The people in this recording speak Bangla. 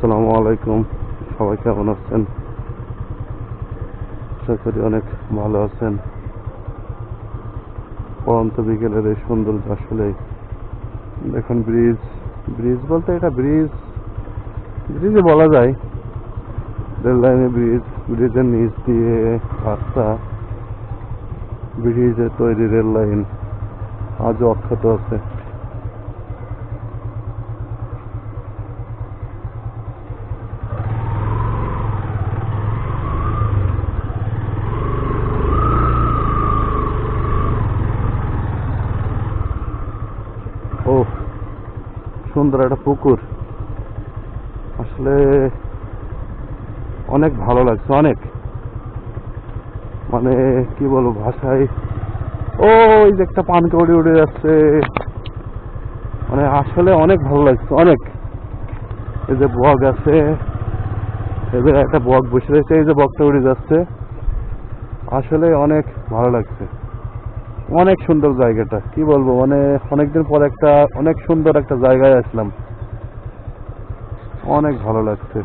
আসসালামু আলাইকুম। সবাই কেমন আছেন? আশা করি অনেক ভালো আছেন। পরন্ত বিকেলের এই সৌন্দর্য আসলে দেখুন, ব্রিজ ব্রিজ বলতে এটা ব্রিজে বলা যায়। রেল লাইনের ব্রিজের নিচ দিয়ে রাস্তা, ব্রিজে তৈরি রেল লাইন আজও অক্ষত আছে। ও, সুন্দর একটা পুকুর, আসলে অনেক ভালো লাগছে। অনেক, মানে কি বলবো ভাষায়। ওই যে একটা পানকৌড়ি উড়ে যাচ্ছে, মানে আসলে অনেক ভালো লাগছে। অনেক, এই যে বক আছে, এদের একটা বক বসে রয়েছে, এই যে বকটা উড়ে যাচ্ছে, আসলে অনেক ভালো লাগছে। অনেক সুন্দর জায়গাটা, কি বলবো, মানে অনেকদিন পর একটা অনেক সুন্দর একটা জায়গায় আসলাম, অনেক ভালো লাগছে।